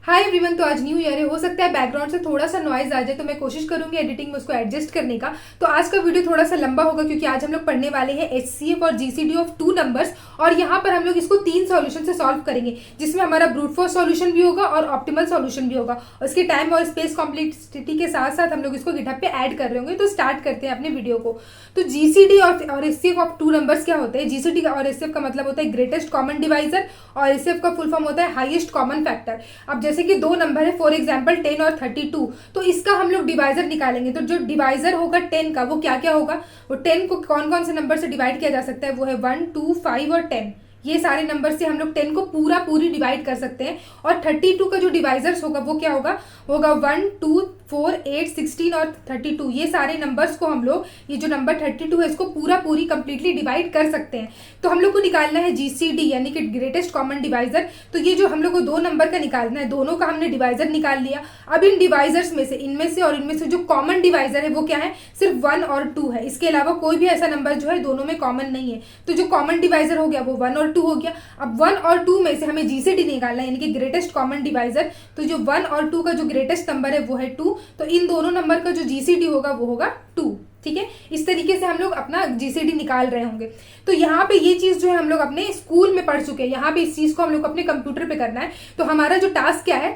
Hi everyone. तो आज new year है, हो सकता है बैकग्राउंड से थोड़ा सा नॉइज आ जाए, तो मैं कोशिश करूंगी एडिटिंग में उसको एडजस्ट करने का। तो आज का वीडियो थोड़ा सा लंबा होगा क्योंकि आज हम लोग पढ़ने वाले हैं एचसीएफ और जीसीडी ऑफ टू नंबर्स, और यहाँ पर हम लोग इसको 3 सॉल्यूशन से सॉल्व करेंगे, जिसमें हमारा ब्रूट फोर्स सॉल्यूशन भी होगा और ऑप्टिमल सॉल्यूशन भी होगा। और इसके टाइम और स्पेस कॉम्प्लेक्सिटी के साथ साथ हम लोग इसको गिटहब पे ऐड कर रहे होंगे। तो स्टार्ट करते हैं अपने वीडियो को। तो जीसीडी और एचसीएफ ऑफ टू नंबर्स क्या होते हैं? जीसीडी और एचसीएफ का मतलब होता है ग्रेटेस्ट कॉमन डिवाइजर, और एचसीएफ का फुल फॉर्म होता है हाईएस्ट कॉमन फैक्टर। अब जैसे कि दो नंबर है, फॉर एग्जाम्पल 10 और 32, तो इसका हम लोग डिवाइजर निकालेंगे। तो जो डिवाइजर होगा 10 का, वो क्या क्या होगा? वो 10 को कौन कौन से नंबर से डिवाइड किया जा सकता है? वो है 1, 2, 5 और 10। ये सारे नंबर से हम लोग 10 को पूरी डिवाइड कर सकते हैं। और 32 का जो डिवाइजर्स होगा वो क्या होगा? 1, 2, 4, 8, 16 और 32। ये सारे नंबर्स को हम लोग, ये जो नंबर 32 है, इसको पूरी कंप्लीटली डिवाइड कर सकते हैं। तो हम लोग को निकालना है जीसीडी यानी कि ग्रेटेस्ट कॉमन डिवाइजर। तो ये जो हम लोग को दो नंबर का निकालना है, दोनों का हमने डिवाइजर निकाल लिया। अब इन डिवाइजर्स में से, इनमें से और इनमें से जो कॉमन डिवाइजर है वो क्या है? सिर्फ 1 और 2 है। इसके अलावा कोई भी ऐसा नंबर जो है दोनों में कॉमन नहीं है। तो जो कॉमन डिवाइजर हो गया वो 1 और 2 हो गया। अब 1 और 2 में से हमें जीसीडी निकालना है यानी कि ग्रेटेस्ट कॉमन डिवाइजर। तो जो 1 और 2 का जो ग्रेटेस्ट नंबर है वो है 2। तो इन दोनों नंबर का जो जीसीडी होगा वो होगा 2। ठीक है, इस तरीके से हम लोग अपना जीसीडी निकाल रहे होंगे। तो यहाँ पे ये चीज जो है हम लोग अपने स्कूल में पढ़ चुके हैं, यहाँ पे इस चीज को हम लोग अपने कंप्यूटर पे करना है। तो हमारा जो टास्क क्या है?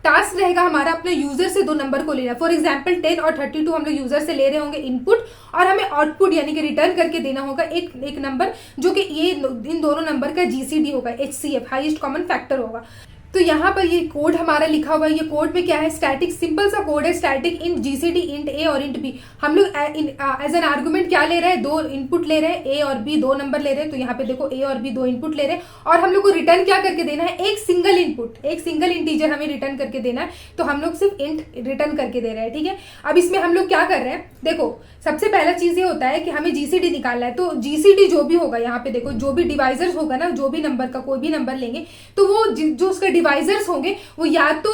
टास्क रहेगा हमारा अपने यूजर से दो नंबर को लेना। फॉर एग्जाम्पल 10 और 32 हम लोग यूजर से ले रहे होंगे इनपुट, और हमें आउटपुट यानी कि रिटर्न करके देना होगा एक नंबर, जो कि ये इन दोनों नंबर का जीसीडी होगा, एचसीएफ हाईएस्ट कॉमन फैक्टर होगा। तो यहाँ पर ये कोड हमारा लिखा हुआ है। ये कोड में क्या है? स्टैटिक, सिंपल सा कोड है। स्टैटिक इंट जीसीडी इंट ए और इंट बी। हम लोग एज एन आर्गुमेंट क्या ले रहे हैं? दो इनपुट ले रहे हैं, ए और बी, दो नंबर ले रहे हैं। तो यहाँ पे देखो ए और बी दो इनपुट ले रहे हैं, और हम लोग को रिटर्न क्या करके देना है? एक सिंगल इनपुट, एक सिंगल इंटीजर हमें रिटर्न करके देना है। तो हम लोग सिर्फ इंट रिटर्न करके दे रहे हैं। ठीक है, अब इसमें हम लोग क्या कर रहे हैं? देखो, सबसे पहला चीज ये होता है कि हमें जीसीडी निकालना है। तो जीसीडी जो भी होगा, यहाँ पे देखो, जो भी डिवाइजर्स होगा ना, जो भी नंबर का कोई भी नंबर लेंगे, तो वो जो उसका डिवाइजर्स होंगे वो या तो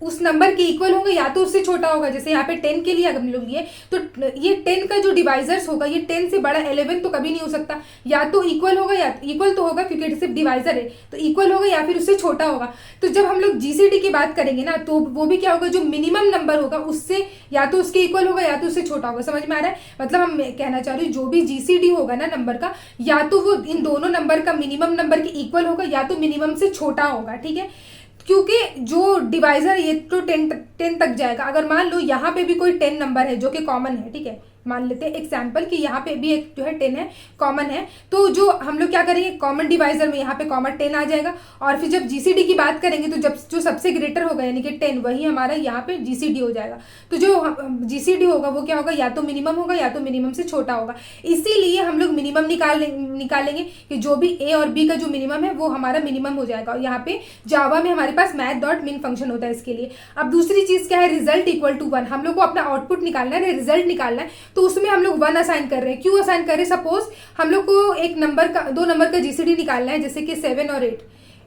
उस नंबर के इक्वल होंगे या तो उससे छोटा होगा। जैसे यहाँ पे 10 के लिए अगर हम लोग लिए, तो ये 10 का जो डिवाइजर्स होगा, ये 10 से बड़ा 11 तो कभी नहीं हो सकता। या तो इक्वल होगा, या इक्वल तो होगा क्योंकि सिर्फ डिवाइजर है, तो इक्वल होगा, या फिर उससे छोटा होगा। तो जब हम लोग जीसीडी की बात करेंगे ना, तो वो भी क्या होगा? जो मिनिमम नंबर होगा उससे या तो उसके इक्वल होगा या तो उससे छोटा होगा। समझ में आ रहा है? मतलब हम कहना चाह रही हूँ, जो भी जीसीडी होगा ना नंबर का, या तो वो इन दोनों नंबर का मिनिमम नंबर के इक्वल होगा या तो मिनिमम से छोटा होगा। ठीक है, क्योंकि जो डिवाइजर ये तो 10 तक जाएगा। अगर मान लो यहाँ पे भी कोई 10 नंबर है जो कि कॉमन है, ठीक है, मान लेते हैं एग्जाम्पल कि यहाँ पे भी एक जो है 10 है, कॉमन है। तो जो हम लोग क्या करेंगे? कॉमन डिवाइजर में यहाँ पे कॉमन 10 आ जाएगा। और फिर जब जीसीडी की बात करेंगे तो जब जो सबसे ग्रेटर होगा यानी कि 10, वही हमारा यहाँ पे जीसीडी हो जाएगा। तो जो जीसीडी होगा वो क्या होगा? या तो मिनिमम होगा या तो मिनिमम से छोटा होगा। इसीलिए हम लोग मिनिमम निकालेंगे कि जो भी ए और बी का जो मिनिमम है वो हमारा मिनिमम हो जाएगा। और यहाँ पे जावा में हमारे पास math.min फंक्शन होता है इसके लिए। अब दूसरी चीज क्या है? Result equal to 1। हम लोग को अपना आउटपुट निकालना है, रिजल्ट निकालना है। तो उसमें हम लोग 1 असाइन कर रहे हैं। क्यों असाइन कर रहे हैं? सपोज हम लोग को एक नंबर का, दो नंबर का जीसीडी निकालना है, जैसे कि 7 और 8।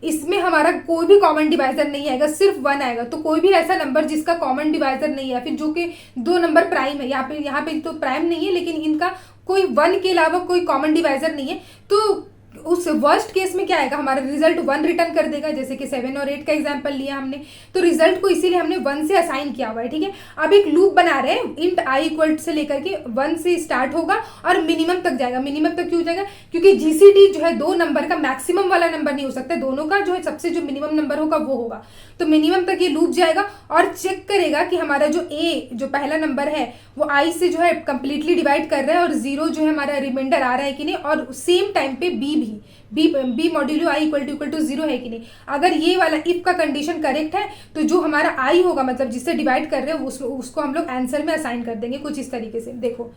इसमें हमारा कोई भी कॉमन डिवाइजर नहीं आएगा, सिर्फ 1 आएगा। तो कोई भी ऐसा नंबर जिसका कॉमन डिवाइजर नहीं है, फिर जो कि दो नंबर प्राइम है, यहाँ पे तो प्राइम नहीं है, लेकिन इनका कोई 1 के अलावा कोई कॉमन डिवाइजर नहीं है, तो उस वर्स्ट केस में क्या आएगा? हमारा रिजल्ट 1 रिटर्न कर देगा। जैसे कि 7 और 8 का एग्जांपल लिया हमने, तो रिजल्ट को इसीलिए हमने 1 से असाइन किया हुआ है। ठीक है, अब एक लूप बना रहे हैं, इंट आई इक्वल से लेकर के 1 से स्टार्ट होगा और मिनिमम तक जाएगा। मिनिमम तक क्यों जाएगा? क्योंकि जीसीडी जो है दो नंबर का मैक्सिमम वाला नंबर नहीं हो सकता, दोनों का जो है सबसे जो मिनिमम नंबर होगा वो होगा। तो मिनिमम तक ये लूप जाएगा और चेक करेगा कि हमारा जो ए, जो पहला नंबर है, वो आई से जो है कंप्लीटली डिवाइड कर रहा है, और 0 जो है हमारा रिमाइंडर आ रहा है कि नहीं, और सेम टाइम पे B modulo I equal to 0 है कि नहीं। अगर ये वाला इफ का कंडीशन करेक्ट है, तो जो हमारा आई होगा, मतलब जिससे डिवाइड कर रहे हैं, उसको हम लोग आंसर में असाइन कर देंगे कुछ इस तरीके से। देखो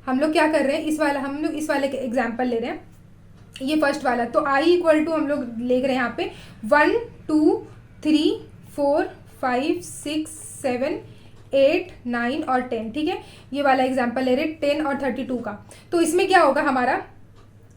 हम लोग क्या कर रहे हैं, हम लोग इस वाले के एग्जाम्पल ले रहे हैं, ये फर्स्ट वाला। तो आई इक्वल टू हम लोग ले रहे हैं यहाँ पे 1, 2, 3, 4, 5, 6, 7, 8, 9 और 10। ठीक है, ये वाला एग्जाम्पल ले रहे हैं 10 और 32 का। तो इसमें क्या होगा? हमारा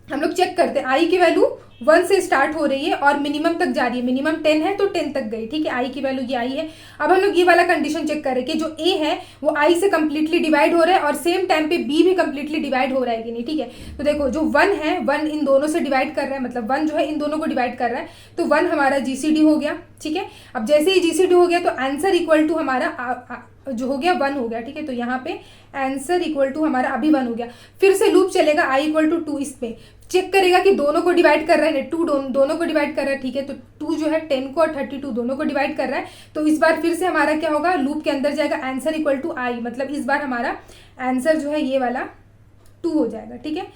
हम लोग चेक करते हैं आई की वैल्यू 1 से स्टार्ट हो रही है और मिनिमम तक जा रही है, मिनिमम 10 है तो 10 तक गई, ठीक है, आई की वैल्यू ये आई है। अब हम लोग ये वाला कंडीशन चेक कर रहे हैं कि जो ए है वो आई से कंप्लीटली डिवाइड हो रहा है और सेम टाइम पे बी भी कंप्लीटली डिवाइड हो रहा है कि नहीं, ठीक है। तो देखो जो 1 है, 1 इन दोनों से डिवाइड कर रहा है, मतलब 1 जो है इन दोनों को डिवाइड कर रहा है, तो 1 हमारा जीसीडी हो गया, ठीक है। अब जैसे ही जीसीडी हो गया तो आंसर इक्वल टू हमारा जो हो गया 1 हो गया, ठीक है। तो यहाँ पे आंसर इक्वल टू हमारा अभी 1 हो गया। फिर से लूप चलेगा आई इक्वल टू 2, इस पे चेक करेगा कि दोनों को डिवाइड कर रहा है, 2 दोनों को डिवाइड कर रहा है, ठीक है। तो 2 जो है 10 को और 32 दोनों को डिवाइड कर रहा है। तो इस बार फिर से हमारा क्या होगा, लूप के अंदर जाएगा, आंसर इक्वल टू आई, मतलब इस बार हमारा आंसर जो है ये वाला 2 हो जाएगा, ठीक है।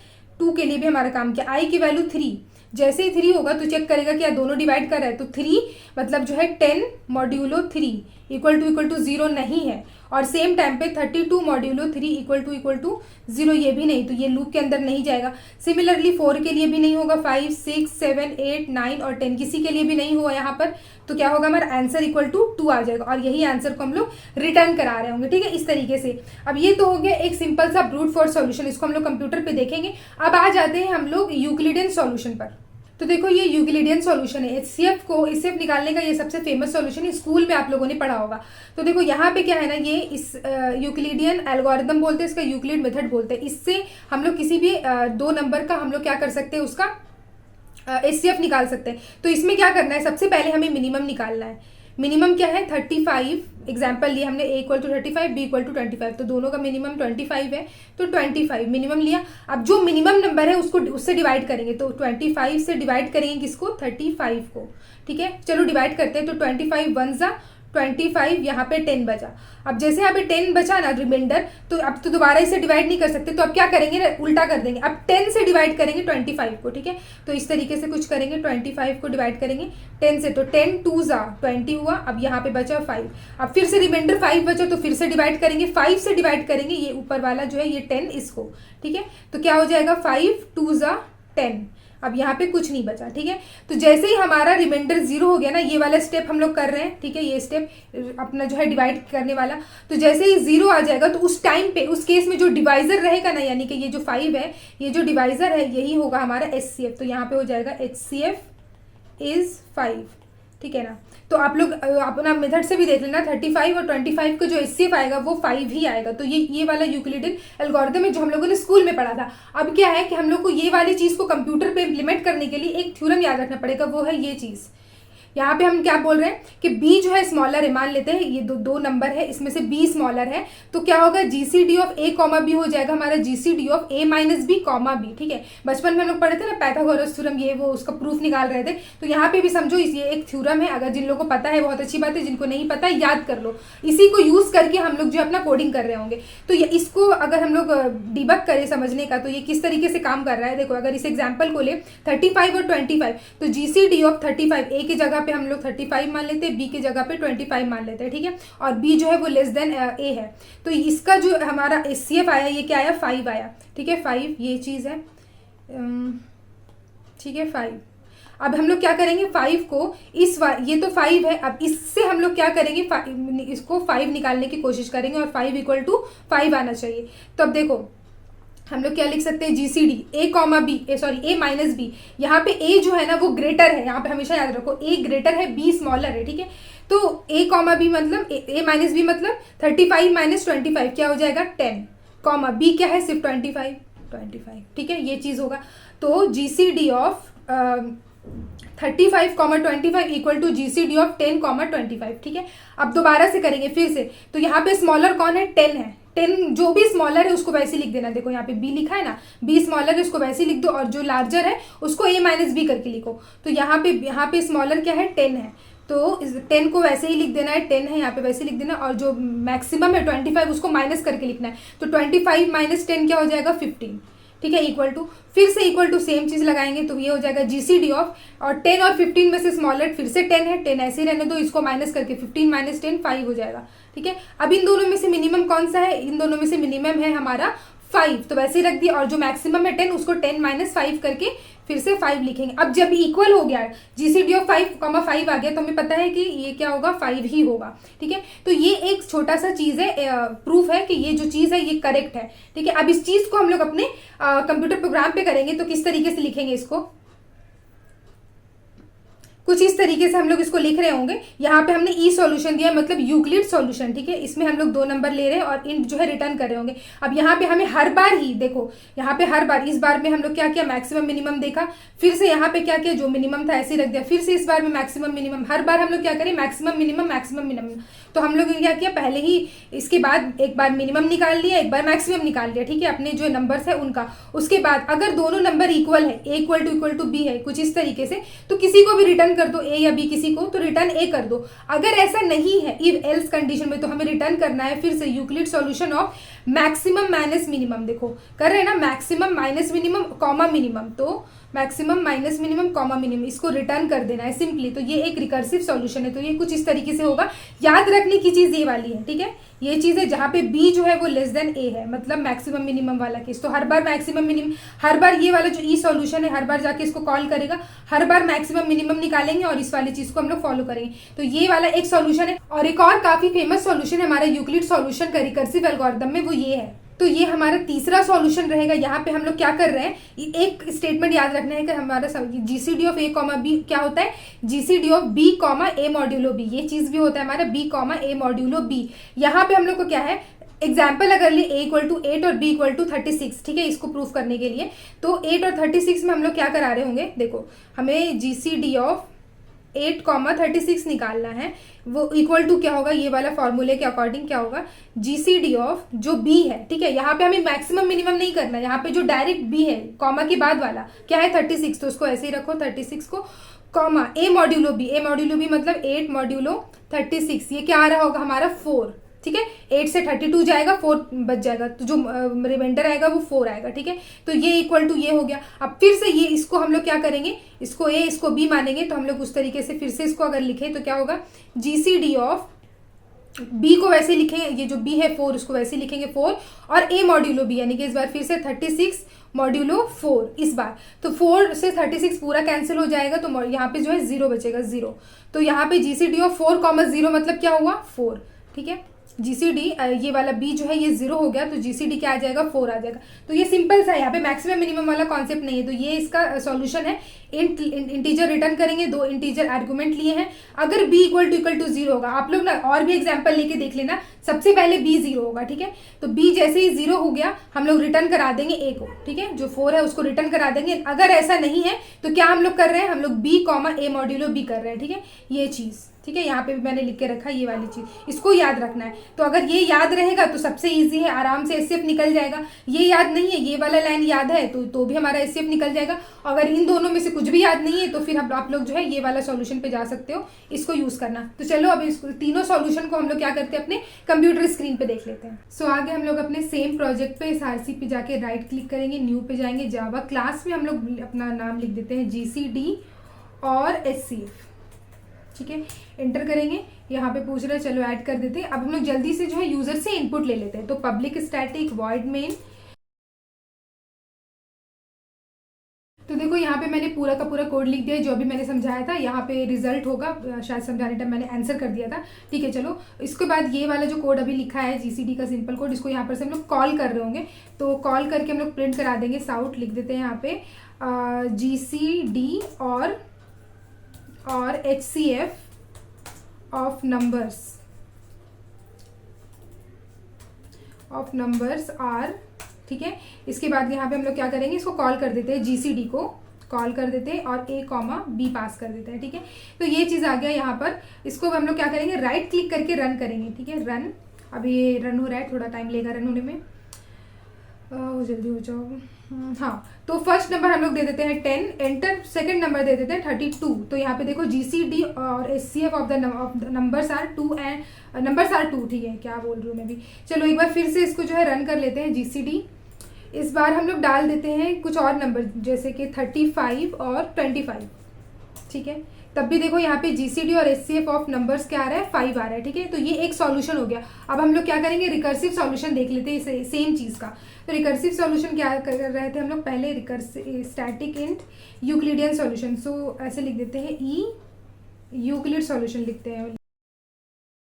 2 के लिए भी हमारा काम किया। आई की वैल्यू 3, जैसे ही 3 होगा तो चेक करेगा कि यार दोनों डिवाइड कर रहा है, तो 3 मतलब जो है 10 मॉड्यूलो 3 इक्वल टू 0 नहीं है, और सेम टाइम पे 32 मॉड्यूलो 3 इक्वल टू 0 ये भी नहीं, तो ये लूप के अंदर नहीं जाएगा। सिमिलरली 4 के लिए भी नहीं होगा, 5, 6, 7, 8, 9 और 10 किसी के लिए भी नहीं हुआ यहाँ पर। तो क्या होगा, हमारा आंसर इक्वल टू 2 आ जाएगा और यही आंसर को हम लोग रिटर्न करा रहे होंगे, ठीक है, इस तरीके से। अब ये तो हो गया एक सिंपल सा ब्रूट फोर्स सॉल्यूशन, इसको हम लोग कंप्यूटर पे देखेंगे। अब आ जाते हैं हम लोग यूक्लिडियन सॉल्यूशन पर। तो देखो ये यूक्लिडियन सॉल्यूशन है, एचसीएफ निकालने का ये सबसे फेमस सॉल्यूशन है, स्कूल में आप लोगों ने पढ़ा होगा। तो देखो यहाँ पे क्या है ना, ये इस यूक्लिडियन एल्गोरिदम बोलते हैं, इसका यूक्लिड मेथड बोलते हैं। इससे हम लोग किसी भी 2 नंबर का हम लोग क्या कर सकते हैं, उसका एचसीएफ निकाल सकते हैं। तो इसमें क्या करना है, सबसे पहले हमें मिनिमम निकालना है। मिनिमम क्या है, 35, एग्जाम्पल लिया हमने, A equal to 35, B equal to 25, तो दोनों का मिनिमम 25 है, तो 25 मिनिमम लिया। अब जो मिनिमम नंबर है उसको उससे डिवाइड करेंगे, तो 25 से डिवाइड करेंगे किसको, 35 को, ठीक है। चलो डिवाइड करते हैं, तो 25 1 जा 25, यहाँ पे 10 बचा। अब जैसे यहाँ पे 10 बचा ना रिमाइंडर, तो अब तो दोबारा इसे डिवाइड नहीं कर सकते, तो अब क्या करेंगे ना, उल्टा कर देंगे, अब 10 से डिवाइड करेंगे 25 को, ठीक है। तो इस तरीके से कुछ करेंगे, 25 को डिवाइड करेंगे 10 से, तो 10 2 जा 20 हुआ। अब यहाँ पे बचा 5, अब फिर से रिमाइंडर 5 बचा, तो फिर से डिवाइड करेंगे, 5 से डिवाइड करेंगे ये ऊपर वाला जो है ये 10 इसको, ठीक है। तो क्या हो जाएगा, 5 2 जा 10। अब यहाँ पे कुछ नहीं बचा, ठीक है। तो जैसे ही हमारा रिमाइंडर 0 हो गया ना, ये वाला स्टेप हम लोग कर रहे हैं, ठीक है, ये स्टेप अपना जो है डिवाइड करने वाला, तो जैसे ही 0 आ जाएगा तो उस टाइम पे उस केस में जो डिवाइजर रहेगा ना, यानी कि ये जो 5 है, ये जो डिवाइजर है यही होगा हमारा एचसीएफ। तो यहाँ पे हो जाएगा एचसीएफ इज 5, ठीक है ना। तो आप लोग अपना मेथड से भी देख लेना, 35 और 25 का जो एचसीएफ आएगा वो 5 ही आएगा। तो ये वाला यूक्लिडियन एल्गोरिथम है जो हम लोगों ने स्कूल में पढ़ा था। अब क्या है कि हम लोग को ये वाली चीज़ को कंप्यूटर पे इम्प्लीमेंट करने के लिए एक थ्योरम याद रखना पड़ेगा, वो है ये चीज़। यहाँ पे हम क्या बोल रहे हैं कि b जो है स्मॉलर है, मान लेते हैं ये दो नंबर है, इसमें से b स्मॉलर है, तो क्या होगा, GCD of a comma b हो जाएगा हमारा GCD of a minus B comma b, ठीक है। बचपन में हम लोग पढ़े थे ना पाइथागोरस थ्योरम, ये वो उसका प्रूफ निकाल रहे थे। तो यहाँ पे भी समझो ये एक थ्योरम है, अगर जिन लोगों को पता है बहुत अच्छी बात है, जिनको नहीं पता है याद कर लो, इसी को यूज करके हम लोग जो अपना कोडिंग कर रहे होंगे। तो इसको अगर हम लोग डिबक करें समझने का, तो ये किस तरीके से काम कर रहा है, देखो अगर इस एग्जाम्पल को ले 35 और 25, तो जीसीडी ऑफ 35 a की जगह पे हम लोग 35 मान लेते हैं, बी की जगह पे 25 मान लेते हैं, ठीक है। और बी जो है वो लेस देन ए है, तो इसका जो हमारा एचसीएफ आया ये क्या आया, 5 आया, ठीक है। 5 ये चीज़ है, ठीक है 5। अब हम लोग क्या करेंगे, 5 को ये तो 5 है, अब इससे हम लोग क्या करेंगे, इसको 5 निकालने की कोशिश करेंगे और 5 इक्वल टू 5 आना चाहिए। तो अब देखो हम लोग क्या लिख सकते हैं, जीसीडी ए कॉमा बी, ए माइनस बी, यहाँ पे ए जो है ना वो ग्रेटर है, यहाँ पे हमेशा याद रखो ए ग्रेटर है, बी स्मॉलर है, ठीक है। तो ए कॉमा बी मतलब ए माइनस बी मतलब 35 माइनस 25 क्या हो जाएगा 10, कॉमा बी क्या है सिर्फ 25, ठीक है, ये चीज़ होगा। तो GCD of 35 comma 25 equal to GCD of 10 comma 25, ठीक है। अब दोबारा से करेंगे फिर से, तो यहाँ पे स्मॉलर कौन है, 10 है, 10 जो भी स्मॉलर है उसको वैसे लिख देना, देखो यहाँ पे b लिखा है ना, b स्मॉलर है उसको वैसे लिख दो, और जो लार्जर है उसको a माइनस बी करके लिखो। तो यहाँ पे स्मॉलर क्या है 10 है, तो 10 को वैसे ही लिख देना है, 10 है यहाँ पे वैसे लिख देना, और जो मैक्सिमम है 25 उसको माइनस करके लिखना है। तो 25 माइनस 10 क्या हो जाएगा 15, ठीक है, इक्वल टू, फिर से इक्वल टू सेम चीज़ लगाएंगे, तो ये हो जाएगा जीसीडी ऑफ, और 10 और 15 में से स्मॉलर फिर से 10 है, 10 ऐसे ही रहने दो, इसको माइनस करके 15 माइनस 10 5 हो जाएगा, ठीक है। अब इन दोनों में से मिनिमम कौन सा है, इन दोनों में से मिनिमम है हमारा 5, तो वैसे ही रख दिया, और जो मैक्सिमम है 10 उसको 10 माइनस 5 करके फिर से 5 लिखेंगे। अब जब इक्वल हो गया जीसीडी ऑफ 5,5 आ गया तो हमें पता है कि ये क्या होगा, 5 ही होगा। ठीक है, तो ये एक छोटा सा चीज़ है, प्रूफ है कि ये जो चीज़ है ये करेक्ट है। ठीक है, अब इस चीज़ को हम लोग अपने कंप्यूटर प्रोग्राम पे करेंगे तो किस तरीके से लिखेंगे इसको, कुछ इस तरीके से हम लोग इसको लिख रहे होंगे। यहाँ पे हमने ई सॉल्यूशन दिया, मतलब यूक्लिड सॉल्यूशन। ठीक है, इसमें हम लोग 2 नंबर ले रहे हैं और इन जो है रिटर्न कर रहे होंगे। अब यहाँ पे हमें हर बार ही देखो, यहाँ पे हर बार, इस बार में हम लोग क्या किया, मैक्सिमम मिनिमम देखा, फिर से यहाँ पे क्या किया, जो मिनिमम था ऐसे ही रख दिया, फिर से इस बार में मैक्सिमम मिनिमम, हर बार हम लोग क्या करें, मैक्सिमम मिनिमम। तो हम लोग क्या किया, पहले ही इसके बाद एक बार मिनिमम निकाल लिया, एक बार मैक्सिमम निकाल लिया। ठीक है, अपने जो नंबर्स है उनका। उसके बाद अगर दोनों नंबर इक्वल है, ए इक्वल टू बी है, कुछ इस तरीके से, तो किसी को भी रिटर्न कर दो, ए या बी किसी को, तो रिटर्न ए कर दो। अगर ऐसा नहीं है इफ एल्स कंडीशन में, तो हमें रिटर्न करना है फिर से Euclid solution of maximum minus minimum. देखो कर रहे हैं ना, maximum minus minimum comma minimum, तो maximum minus minimum comma minimum, इसको रिटर्न कर देना है सिंपली। तो ये एक रिकर्सिव सॉल्यूशन है। तो ये कुछ इस तरीके से होगा। याद रखने की चीज ये वाली है। ठीक है, ये चीज है जहां पे बी जो है वो लेस देन ए है, मतलब मैक्सिमम मिनिमम वाला केस। तो हर बार मैक्सिमम मिनिमम, हर बार ये वाला जो ई सॉल्यूशन है हर बार जाके इसको कॉल करेगा, हर बार मैक्सिमम मिनिमम निकालेंगे और इस वाली चीज को हम लोग फॉलो करेंगे। तो ये वाला एक सॉल्यूशन है। और एक और काफी फेमस सॉल्यूशन है हमारा यूक्लिड सॉल्यूशन का रिकर्सिव एल्गोरिथम में, वो ये है। तो ये हमारा तीसरा सॉल्यूशन रहेगा। यहाँ पे हम लोग क्या कर रहे हैं, एक स्टेटमेंट याद रखना है कि हमारा GCD of A comma B क्या होता है, GCD of B comma A modulo B, ये चीज भी होता है हमारा B comma A modulo B. यहाँ पे हम लोग को क्या है, एग्जाम्पल अगर ले ए इक्वल टू 8 और बी इक्वल टू 36, ठीक है, इसको प्रूफ करने के लिए। तो 8 और 36 में हम लोग क्या करा रहे होंगे, देखो हमें जीसीडी ऑफ 8,36 निकालना है। वो इक्वल टू क्या होगा, ये वाला फॉर्मूले के अकॉर्डिंग क्या होगा, जीसीडी ऑफ जो बी है। ठीक है, यहाँ पे हमें मैक्सिमम मिनिमम नहीं करना, यहाँ पे जो डायरेक्ट बी है कॉमा के बाद वाला क्या है 36, तो उसको ऐसे ही रखो 36 को, कॉमा ए मॉड्यूलो बी मतलब 8 मॉड्यूलो 36, ये क्या आ रहा होगा हमारा 4। ठीक है, 8 से 32 जाएगा, 4 बच जाएगा, तो जो रिमाइंडर आएगा वो 4 आएगा। ठीक है, तो ये इक्वल टू ये हो गया। अब फिर से ये इसको हम लोग क्या करेंगे, इसको ए इसको बी मानेंगे। तो हम लोग उस तरीके से फिर से इसको अगर लिखें तो क्या होगा, जीसीडी ऑफ बी को वैसे लिखेंगे, ये जो बी है 4 उसको वैसे लिखेंगे 4, और ए मॉड्यूलो बी यानी कि इस बार फिर से 36 मॉड्यूलो 4 इस बार। तो 4 से 36 पूरा कैंसिल हो जाएगा, तो यहाँ पे जो है 0 बचेगा, 0। तो यहाँ पे जीसीडी ऑफ 4,0 मतलब क्या हुआ 4। ठीक है, जीसीडी ये वाला बी जो है ये 0 हो गया, तो जीसीडी क्या आ जाएगा 4 आ जाएगा। तो ये सिंपल सा है, यहाँ पे मैक्सिमम मिनिमम वाला कॉन्सेप्ट नहीं है। तो ये इसका सॉल्यूशन है। इंटीजर रिटर्न करेंगे, 2 इंटीजर आर्गुमेंट लिए हैं। अगर बी इक्वल टू 0 होगा, आप लोग ना और भी एग्जाम्पल लेके देख लेना, सबसे पहले बी 0 होगा। ठीक है, तो बी जैसे ही 0 हो गया हम लोग रिटर्न करा देंगे ए को। ठीक है, जो 4 है उसको रिटर्न करा देंगे। अगर ऐसा नहीं है तो क्या हम लोग कर रहे हैं, हम लोग B comma A modulo B कर रहे हैं। ठीक है, ये चीज़ ठीक है, यहाँ पे भी मैंने लिख के रखा ये वाली चीज, इसको याद रखना है। तो अगर ये याद रहेगा तो सबसे इजी है, आराम से एससीएफ निकल जाएगा। ये याद नहीं है, ये वाला लाइन याद है तो भी हमारा एससीएफ निकल जाएगा। अगर इन दोनों में से कुछ भी याद नहीं है तो फिर आप लोग जो है ये वाला सॉल्यूशन पे जा सकते हो, इसको यूज करना। तो चलो अब इस तीनों सॉल्यूशन को हम लोग क्या करते हैं, अपने कंप्यूटर स्क्रीन पे देख लेते हैं। सो आगे हम लोग अपने सेम प्रोजेक्ट पे SRC पे जाके राइट क्लिक करेंगे, न्यू पे जाएंगे, जावा क्लास में हम लोग अपना नाम लिख देते हैं GCD और SCF। ठीक है, एंटर करेंगे। यहाँ पे पूछ रहे हैं, चलो ऐड कर देते हैं। अब हम लोग जल्दी से जो है यूजर से इनपुट ले लेते हैं। तो पब्लिक स्टैटिक वॉइड मेन, तो देखो यहाँ पे मैंने पूरा का पूरा कोड लिख दिया जो अभी मैंने समझाया था। यहाँ पे रिजल्ट होगा, शायद समझाने टाइम मैंने आंसर कर दिया था। ठीक है, चलो इसके बाद ये वाला जो कोड अभी लिखा है GCD का सिंपल कोड, इसको यहाँ पर से हम लोग कॉल कर रहे होंगे। तो कॉल करके हम लोग प्रिंट करा देंगे, साउट लिख देते हैं यहाँ पे GCD और HCF ऑफ नंबर्स आर। ठीक है, इसके बाद यहाँ पे हम लोग क्या करेंगे, इसको कॉल कर देते हैं, GCD को कॉल कर देते हैं और A कॉमा B पास कर देते हैं। ठीक है, तो ये चीज़ आ गया यहाँ पर। इसको हम लोग क्या करेंगे, राइट क्लिक करके रन करेंगे। ठीक है, रन, अभी ये रन हो रहा है, थोड़ा टाइम लेगा रन होने में, जल्दी हो जाओ। हाँ, तो फर्स्ट नंबर हम लोग दे देते हैं 10, एंटर। सेकंड नंबर दे देते हैं 32। तो यहाँ पे देखो GCD और SCF of the numbers are 2 and numbers are 2। ठीक है, क्या बोल रही हूँ मैं भी। चलो एक बार फिर से इसको जो है रन कर लेते हैं GCD। इस बार हम लोग डाल देते हैं कुछ और नंबर, जैसे कि 35 और 25। ठीक है, तब भी देखो यहाँ पे जीसीडी और एचसीएफ ऑफ नंबर्स क्या आ रहा है, 5 आ रहा है, ठीक है। तो ये एक सॉल्यूशन हो गया। अब हम लोग क्या करेंगे, रिकर्सिव सॉल्यूशन देख लेते हैं सेम चीज़ का। तो रिकर्सिव सॉल्यूशन क्या कर रहे थे हम लोग पहले, recursive static int Euclidean solution. So ऐसे लिख देते हैं, ई यूक्लिड सॉल्यूशन लिखते हैं।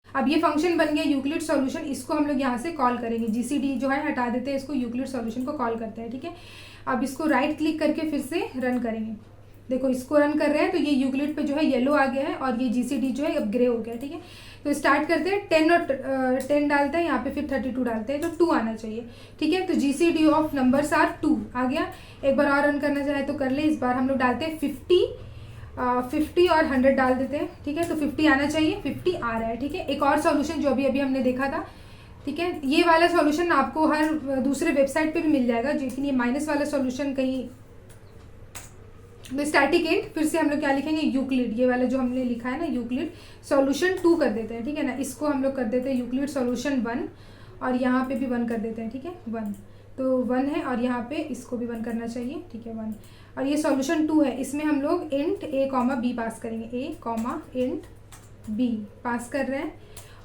अब ये फंक्शन बन गया यूक्लिड सॉल्यूशन, इसको हम लोग यहाँ से कॉल करेंगे। जीसीडी जो है हटा देते हैं, इसको यूक्लिड सॉल्यूशन को कॉल करते हैं, ठीक है। अब इसको राइट क्लिक करके फिर से रन करेंगे। देखो इसको रन कर रहे हैं तो ये यूक्लिड पे जो है येलो आ गया है और ये जीसीडी जो है अब ग्रे हो गया, ठीक है। तो स्टार्ट करते हैं, 10 और 10 डालते हैं यहाँ पे, फिर 32 डालते हैं तो 2 आना चाहिए, ठीक है। तो जीसीडी ऑफ नंबर्स आर 2 आ गया। एक बार और रन करना चाहे तो कर ले। इस बार हम लोग डालते हैं 50 और 100 डाल देते हैं, ठीक है। तो 50 आना चाहिए, 50 आ रहा है, ठीक है। एक और सॉल्यूशन जो अभी हमने देखा था, ठीक है, ये वाला सॉल्यूशन आपको हर दूसरे वेबसाइट पे भी मिल जाएगा, लेकिन ये माइनस वाला सॉल्यूशन कहीं स्टैटिक इंट, फिर से हम लोग क्या लिखेंगे, यूक्लिड, ये वाला जो हमने लिखा है ना यूक्लिड सॉल्यूशन 2 कर देते हैं, ठीक है ना। इसको हम लोग कर देते हैं यूक्लिड सॉल्यूशन 1 और यहाँ पे भी 1 कर देते हैं, ठीक है, 1। तो 1 है और यहाँ पे इसको भी 1 करना चाहिए, ठीक है, 1। और ये सॉल्यूशन 2 है, इसमें हम लोग इंट a कॉमा बी पास करेंगे, a कॉमा इंट b पास कर रहे हैं।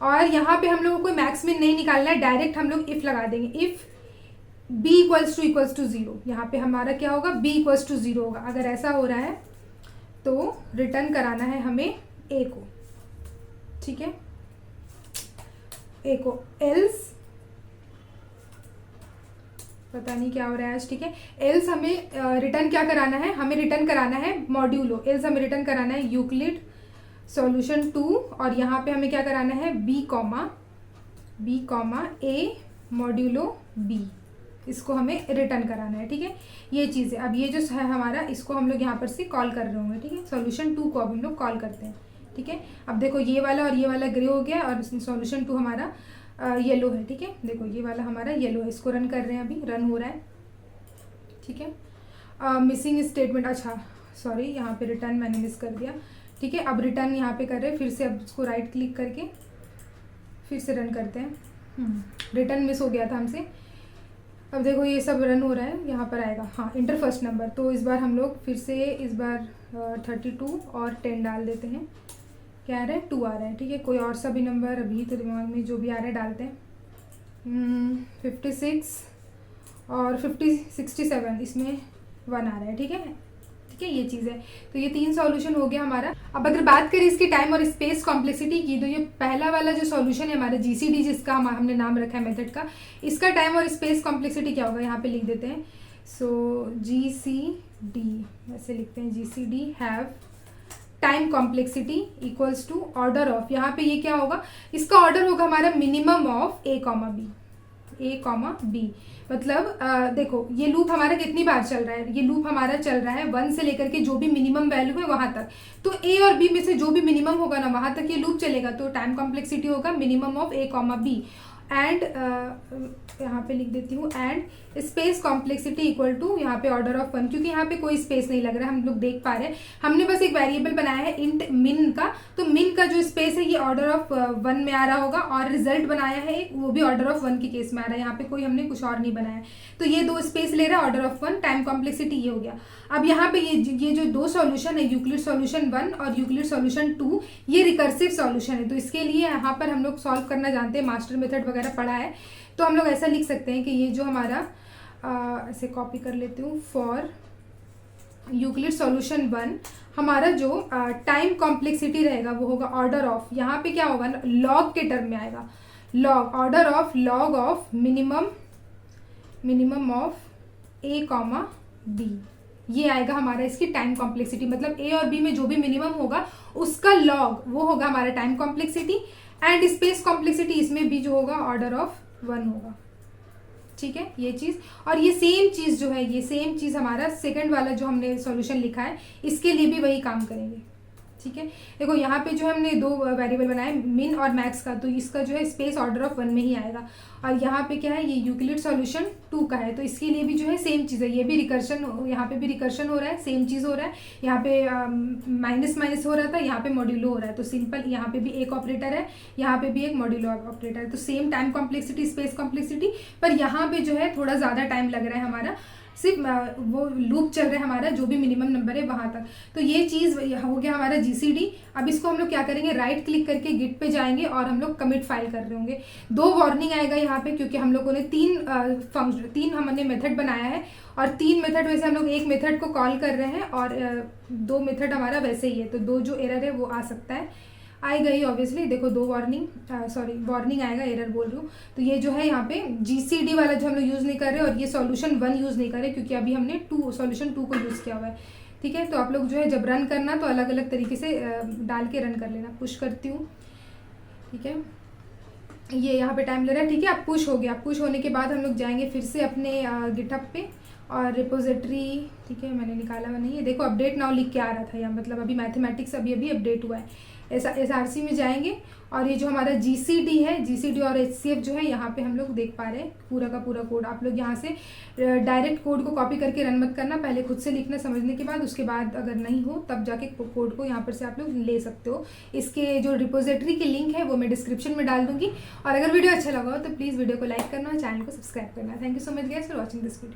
और यहाँ पे हम लोगों को मैक्स में नहीं निकालना है, डायरेक्ट हम लोग इफ लगा देंगे, इफ b इक्वल्स टू 0। यहाँ पे हमारा क्या होगा, b इक्वल्स टू 0 होगा। अगर ऐसा हो रहा है तो रिटर्न कराना है हमें a को, ठीक है, a को। एल्स पता नहीं क्या हो रहा है आज, ठीक है। एल्स हमें रिटर्न क्या कराना है, हमें रिटर्न कराना है मॉड्यूलो। एल्स हमें रिटर्न कराना है यूक्लिड सॉल्यूशन 2 और यहाँ पे हमें क्या कराना है, b comma a modulo b, इसको हमें रिटर्न कराना है, ठीक है। ये चीज़ है। अब ये जो है हमारा, इसको हम लोग यहाँ पर से कॉल कर रहे होंगे, ठीक है। सॉल्यूशन 2 को अब हम लोग कॉल करते हैं, ठीक है। अब देखो ये वाला और ये वाला ग्रे हो गया और सॉल्यूशन 2 हमारा येलो है, ठीक है। देखो ये वाला हमारा येलो है, इसको रन कर रहे हैं, अभी रन हो रहा है, ठीक है। मिसिंग स्टेटमेंट, अच्छा सॉरी, यहाँ पे रिटर्न मैंने मिस कर दिया, ठीक है। अब रिटर्न यहाँ पे कर रहे हैं, फिर से अब इसको राइट क्लिक करके फिर से रन करते हैं। रिटर्न मिस हो गया था हमसे। अब देखो ये सब रन हो रहा है, यहाँ पर आएगा हाँ इंटर फर्स्ट नंबर। तो इस बार हम लोग फिर से इस बार 32 और 10 डाल देते हैं, क्या आ रहा है, 2 आ रहा है, ठीक है। कोई और सा भी नंबर अभी तो दिमाग में जो भी आ रहा है डालते हैं। 56 और 67, इसमें 1 आ रहा है, ठीक है, ठीक है। ये चीज़ है। तो ये 3 सॉल्यूशन हो गया हमारा। अब अगर बात करें इसकी टाइम और स्पेस कॉम्प्लेक्सिटी की, तो ये पहला वाला जो सॉल्यूशन है हमारा जीसीडी, जिसका हमने नाम रखा है मेथड का, इसका टाइम और स्पेस कॉम्प्लेक्सिटी क्या होगा, यहाँ पे लिख देते हैं। सो जीसीडी ऐसे लिखते हैं, GCD have time complexity equals to order of, यहाँ पे ये क्या होगा, इसका ऑर्डर होगा हमारा minimum of a comma B. मतलब देखो ये लूप हमारा कितनी बार चल रहा है, ये लूप हमारा चल रहा है 1 से लेकर के जो भी मिनिमम वैल्यू है वहां तक। तो a और b में से जो भी मिनिमम होगा ना वहां तक ये लूप चलेगा। तो टाइम कॉम्प्लेक्सिटी होगा minimum of a comma B and यहाँ पे लिख देती हूँ, and space complexity equal to यहाँ पे ऑर्डर ऑफ 1, क्योंकि यहाँ पे कोई स्पेस नहीं लग रहा है, हम लोग देख पा रहे हैं। हमने बस एक वेरिएबल बनाया है इंट मिन का, तो मिन का जो स्पेस है ये ऑर्डर ऑफ 1 में आ रहा होगा, और रिजल्ट बनाया है एक, वो भी ऑर्डर ऑफ 1 के केस में आ रहा है। यहाँ पे कोई हमने कुछ और नहीं बनाया, तो ये 2 स्पेस ले रहा है, ऑर्डर ऑफ 1, टाइम कॉम्प्लेक्सिटी ये हो गया। अब यहाँ पे ये जो 2 सॉल्यूशन है, यूक्लिड सॉल्यूशन 1 और यूक्लिड सॉल्यूशन 2, ये रिकर्सिव सॉल्यूशन है। तो इसके लिए यहाँ पर हम लोग सॉल्व करना जानते हैं, मास्टर मेथड वगैरह पढ़ा है। तो हम लोग ऐसा लिख सकते हैं कि ये जो हमारा ऐसे कॉपी कर लेती हूँ, फॉर यूक्लिड सॉल्यूशन 1 हमारा जो टाइम कॉम्प्लेक्सिटी रहेगा वो होगा ऑर्डर ऑफ, यहाँ पे क्या होगा ना, लॉग के टर्म में आएगा, log, order of log of minimum of a comma b, ये आएगा हमारा इसकी टाइम कॉम्प्लेक्सिटी। मतलब a और b में जो भी मिनिमम होगा उसका लॉग वो होगा हमारा time complexity, and space complexity इसमें भी जो होगा ऑर्डर ऑफ 1 होगा, ठीक है, ये चीज़। और ये सेम चीज़ जो है, ये सेम चीज़ हमारा सेकंड वाला जो हमने सॉल्यूशन लिखा है इसके लिए भी वही काम करेंगे, ठीक है। देखो यहाँ पे जो हमने 2 वेरिएबल बनाए मिन और मैक्स का, तो इसका जो है स्पेस ऑर्डर ऑफ 1 में ही आएगा। और यहाँ पे क्या है, ये यूक्लिड सॉल्यूशन 2 का है, तो इसके लिए भी जो है सेम चीज़ है, ये भी रिकर्शन, यहाँ पे भी रिकर्शन हो रहा है, सेम चीज़ हो रहा है। यहाँ पे माइनस माइनस हो रहा था, यहाँ पे मॉड्यूलो हो रहा है, तो सिंपल यहाँ पे भी एक ऑपरेटर है, यहाँ पे भी एक मॉड्यूलो ऑपरेटर है। तो same time complexity space complexity, पर यहाँ पे जो है थोड़ा ज़्यादा टाइम लग रहा है हमारा सिर्फ वो लूप चल रहा है हमारा, जो भी मिनिमम नंबर है वहाँ तक। तो ये चीज़ हो गया हमारा GCD। अब इसको हम लोग क्या करेंगे, राइट क्लिक करके गिट पे जाएंगे और हम लोग कमिट फाइल कर रहे होंगे। 2 वार्निंग आएगा यहाँ पे, क्योंकि हम लोगों ने 3 हमने मेथड बनाया है, और 3 मेथड में से हम लोग एक मेथड को कॉल कर रहे हैं और 2 मेथड हमारा वैसे ही है, तो 2 जो एरर है वो आ सकता है, आएगा ही ऑब्वियसली। देखो 2 वार्निंग आएगा, एरर बोल रही हूँ। तो ये जो है यहाँ पे GCD वाला जो हम लोग यूज़ नहीं कर रहे, और ये सॉल्यूशन 1 यूज़ नहीं कर रहे, क्योंकि अभी हमने सॉल्यूशन 2 को यूज़ किया हुआ है। ठीक है, तो आप लोग जो है जब रन करना तो अलग अलग तरीके से डाल के रन कर लेना। पुश करती हूँ, ठीक है, ये यहाँ पे टाइम ले रहा है। ठीक है, अब पुश हो गया। पुश होने के बाद हम लोग जाएंगे फिर से अपने गिटहब पे और रिपोजिटरी। ठीक है, मैंने निकाला हुआ नहीं है, देखो अपडेट नाउ लिख के आ रहा था यहाँ, मतलब अभी मैथमेटिक्स अभी अपडेट हुआ है। SRC में जाएंगे और ये जो हमारा GCD है, GCD और HCF जो है यहाँ पे हम लोग देख पा रहे हैं पूरा का पूरा कोड। आप लोग यहाँ से डायरेक्ट कोड को कॉपी करके रन मत करना, पहले खुद से लिखना समझने के बाद, उसके बाद अगर नहीं हो तब जाके कोड को यहाँ पर से आप लोग ले सकते हो। इसके जो रिपोजिटरी की लिंक है वो मैं डिस्क्रिप्शन में डाल दूंगी। और अगर वीडियो अच्छा लगा हो तो प्लीज़ वीडियो को लाइक करना और चैनल को सब्सक्राइब करना। Thank you so much guys for watching this video.